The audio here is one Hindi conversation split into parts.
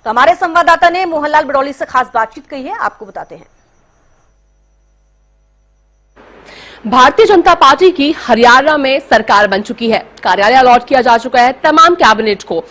तो हमारे संवाददाता ने मोहनलाल बड़ौली से खास बातचीत की है, आपको बताते हैं। भारतीय जनता पार्टी की हरियाणा में सरकार बन चुकी है। कार्यालय अलॉट किया जा चुका है तमाम कैबिनेट को।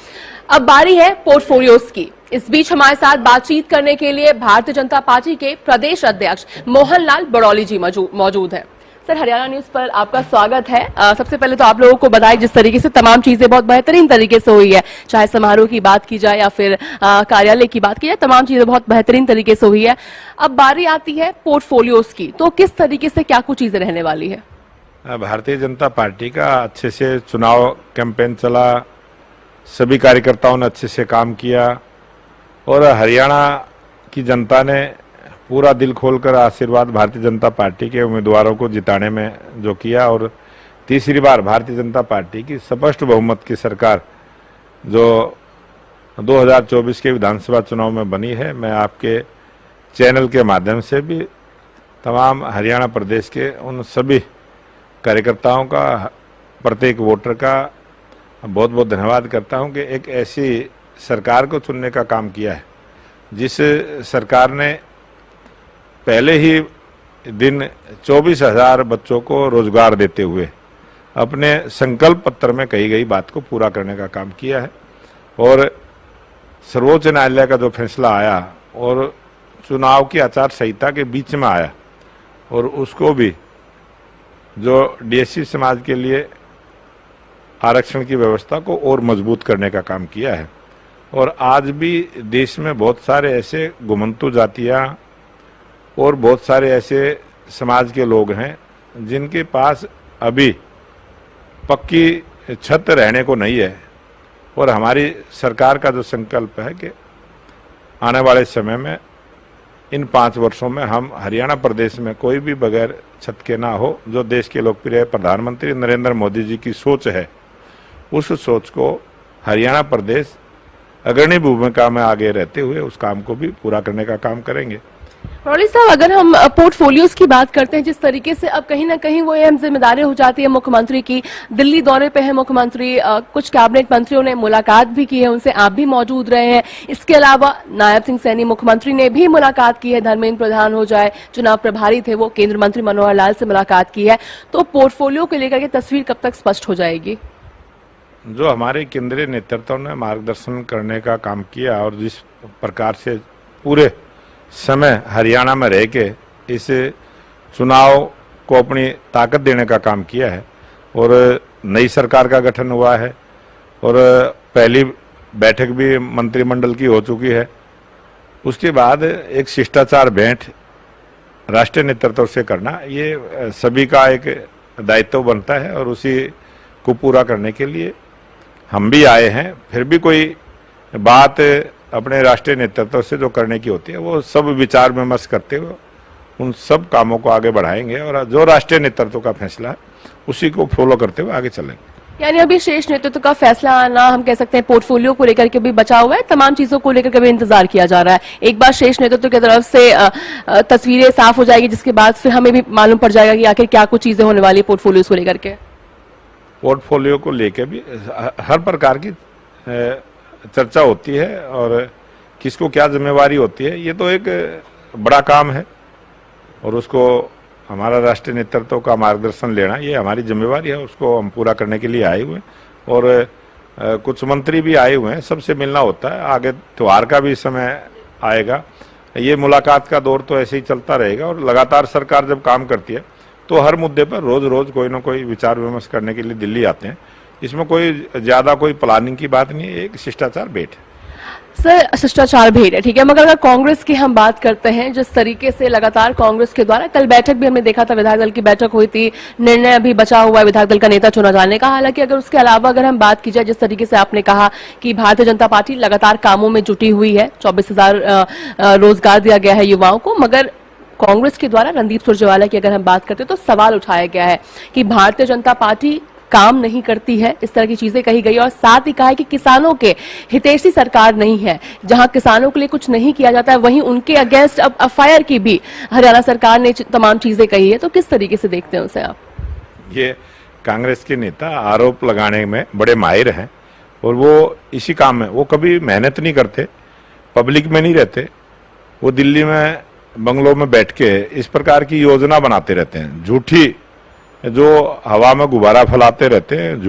अब बारी है पोर्टफोलियोज की। इस बीच हमारे साथ बातचीत करने के लिए भारतीय जनता पार्टी के प्रदेश अध्यक्ष मोहनलाल बड़ौली जी मौजूद हैं। सर, हरियाणा न्यूज पर आपका स्वागत है। सबसे पहले तो आप लोगों को बधाई, जिस तरीके से तमाम चीजें बहुत बेहतरीन तरीके से हुई है, चाहे समारोह की बात की जाए या फिर कार्यालय की बात की जाए, तमाम चीजें बहुत बेहतरीन तरीके से हुई है। अब बारी आती है पोर्टफोलियोज की, तो किस तरीके से क्या कुछ चीजें रहने वाली है? भारतीय जनता पार्टी का अच्छे से चुनाव कैंपेन चला, सभी कार्यकर्ताओं ने अच्छे से काम किया और हरियाणा की जनता ने पूरा दिल खोलकर आशीर्वाद भारतीय जनता पार्टी के उम्मीदवारों को जिताने में जो किया और तीसरी बार भारतीय जनता पार्टी की स्पष्ट बहुमत की सरकार जो 2024 के विधानसभा चुनाव में बनी है। मैं आपके चैनल के माध्यम से भी तमाम हरियाणा प्रदेश के उन सभी कार्यकर्ताओं का, प्रत्येक वोटर का बहुत बहुत धन्यवाद करता हूं कि एक ऐसी सरकार को चुनने का काम किया है जिस सरकार ने पहले ही दिन 24,000 बच्चों को रोजगार देते हुए अपने संकल्प पत्र में कही गई बात को पूरा करने का काम किया है। और सर्वोच्च न्यायालय का जो फैसला आया और चुनाव की आचार संहिता के बीच में आया और उसको भी जो डीएससी समाज के लिए आरक्षण की व्यवस्था को और मजबूत करने का काम किया है। और आज भी देश में बहुत सारे ऐसे घुमंतु जातियां और बहुत सारे ऐसे समाज के लोग हैं जिनके पास अभी पक्की छत रहने को नहीं है। और हमारी सरकार का जो संकल्प है कि आने वाले समय में इन 5 वर्षों में हम हरियाणा प्रदेश में कोई भी बगैर छत के ना हो। जो देश के लोकप्रिय प्रधानमंत्री नरेंद्र मोदी जी की सोच है, उस सोच को हरियाणा प्रदेश अग्रणी भूमिका में आगे रहते हुए उस काम को भी पूरा करने का काम करेंगे। बड़ौली साहब, अगर हम पोर्टफोलियोज की बात करते हैं, जिस तरीके से अब कहीं ना कहीं वो अहम जिम्मेदारी हो जाती है मुख्यमंत्री की, दिल्ली दौरे पे है मुख्यमंत्री, कुछ कैबिनेट मंत्रियों ने मुलाकात भी की है उनसे, आप भी मौजूद रहे हैं। इसके अलावा नायब सिंह सैनी मुख्यमंत्री ने भी मुलाकात की है, धर्मेंद्र प्रधान हो जाए, चुनाव प्रभारी थे वो, केंद्रीय मंत्री मनोहर लाल से मुलाकात की है। तो पोर्टफोलियो को लेकर के तस्वीर कब तक स्पष्ट हो जाएगी? जो हमारे केंद्रीय नेतृत्व ने मार्गदर्शन करने का काम किया और जिस प्रकार से पूरे समय हरियाणा में रह के इस चुनाव को अपनी ताकत देने का काम किया है और नई सरकार का गठन हुआ है और पहली बैठक भी मंत्रिमंडल की हो चुकी है। उसके बाद एक शिष्टाचार भेंट राष्ट्रीय नेतृत्व से करना, ये सभी का एक दायित्व बनता है और उसी को पूरा करने के लिए हम भी आए हैं। फिर भी कोई बात अपने राष्ट्रीय नेतृत्व से जो करने की होती है वो सब विचार विमर्श करते हुए उन सब कामों को आगे बढ़ाएंगे और जो राष्ट्रीय नेतृत्व का फैसला है उसी को फॉलो करते हुए आगे चलेंगे। यानी अभी शेष नेतृत्व का फैसला आना, हम कह सकते हैं पोर्टफोलियो को लेकर के भी बचा हुआ है, तमाम चीजों को लेकर के भी इंतजार किया जा रहा है। एक बार शेष नेतृत्व की तरफ से तस्वीरें साफ हो जाएगी, जिसके बाद फिर हमें भी मालूम पड़ जाएगा कि आखिर क्या कुछ चीजें होने वाली है पोर्टफोलियो को लेकर के। पोर्टफोलियो को लेकर भी हर प्रकार की चर्चा होती है और किसको क्या जिम्मेवारी होती है, ये तो एक बड़ा काम है और उसको हमारा राष्ट्रीय नेतृत्व का मार्गदर्शन लेना ये हमारी जिम्मेवारी है। उसको हम पूरा करने के लिए आए हुए हैं और कुछ मंत्री भी आए हुए हैं, सबसे मिलना होता है। आगे त्योहार का भी समय आएगा, ये मुलाकात का दौर तो ऐसे ही चलता रहेगा और लगातार सरकार जब काम करती है तो हर मुद्दे पर रोज रोज कोई ना कोई विचार विमर्श करने के लिए दिल्ली आते हैं। इसमें कोई ज्यादा कोई प्लानिंग की बात नहीं है, एक शिष्टाचार भेंट है। सर, शिष्टाचार भेंट है, ठीक है, मगर अगर कांग्रेस की हम बात करते हैं, जिस तरीके से लगातार कांग्रेस के द्वारा, कल बैठक भी हमने देखा था, विधायक दल की बैठक हुई थी, निर्णय अभी बचा हुआ है विधायक दल का नेता चुना जाने का। हालांकि अगर उसके अलावा अगर हम बात की जाए, जिस तरीके से आपने कहा कि भारतीय जनता पार्टी लगातार कामों में जुटी हुई है, 24,000 रोजगार दिया गया है युवाओं को, मगर कांग्रेस के द्वारा रणदीप सुरजेवाला की अगर हम बात करते हैं तो सवाल उठाया गया है कि भारतीय जनता पार्टी काम नहीं करती है, इस तरह की चीजें कही गई और साथ ही कहा है कि किसानों के हितैषी सरकार नहीं है। जहां किसानों के लिए कुछ नहीं किया जाता है वहीं उनके अगेंस्ट अब एफआईआर की भी हरियाणा सरकार ने तमाम चीजें कही है। तो किस तरीके से देखते हैं उसे आप? ये कांग्रेस के नेता आरोप लगाने में बड़े माहिर हैं और वो इसी काम में, वो कभी मेहनत नहीं करते, पब्लिक में नहीं रहते, वो दिल्ली में बंगलों में बैठ के इस प्रकार की योजना बनाते रहते हैं, झूठी, जो हवा में गुब्बारा फैलाते रहते हैं।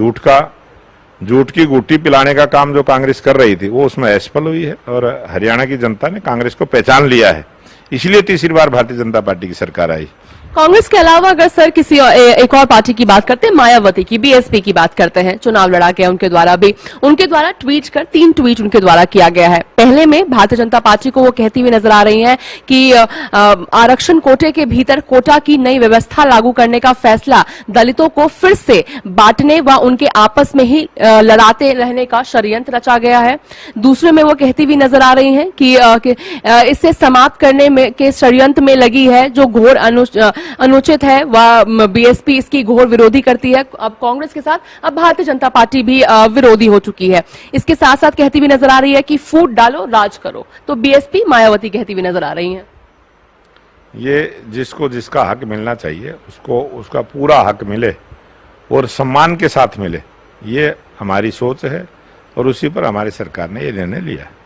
झूठ की गुट्टी पिलाने का काम जो कांग्रेस कर रही थी वो उसमें असफल हुई है और हरियाणा की जनता ने कांग्रेस को पहचान लिया है, इसलिए तीसरी बार भारतीय जनता पार्टी की सरकार आई। कांग्रेस के अलावा अगर सर किसी एक और पार्टी की बात करते हैं, मायावती की, बीएसपी की बात करते हैं, चुनाव लड़ा के उनके द्वारा ट्वीट कर 3 ट्वीट उनके द्वारा किया गया है। पहले में भारतीय जनता पार्टी को वो कहती हुई नजर आ रही हैं कि आरक्षण कोटे के भीतर कोटा की नई व्यवस्था लागू करने का फैसला दलितों को फिर से बांटने व उनके आपस में ही लड़ाते रहने का षड्यंत्र रचा गया है। दूसरे में वो कहती हुई नजर आ रही हैं कि इसे समाप्त करने में के षड्यंत्र में लगी है, जो घोर अनुचित है व बीएसपी इसकी घोर विरोधी करती है। अब कांग्रेस के साथ अब भारतीय जनता पार्टी भी विरोधी हो चुकी है। इसके साथ साथ कहती हुई नजर आ रही है कि फूट डालो राज करो, तो बीएसपी मायावती कहती हुई नजर आ रही हैं। ये जिसको जिसका हक मिलना चाहिए उसको उसका पूरा हक मिले और सम्मान के साथ मिले, ये हमारी सोच है और उसी पर हमारी सरकार ने ये निर्णय लिया है।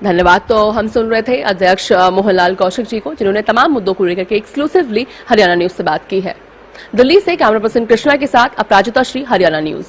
धन्यवाद। तो हम सुन रहे थे अध्यक्ष मोहनलाल कौशिक जी को, जिन्होंने तमाम मुद्दों को लेकर के एक्सक्लूसिवली हरियाणा न्यूज से बात की है। दिल्ली से कैमरा पर्सन कृष्णा के साथ अपराजिता श्री, हरियाणा न्यूज।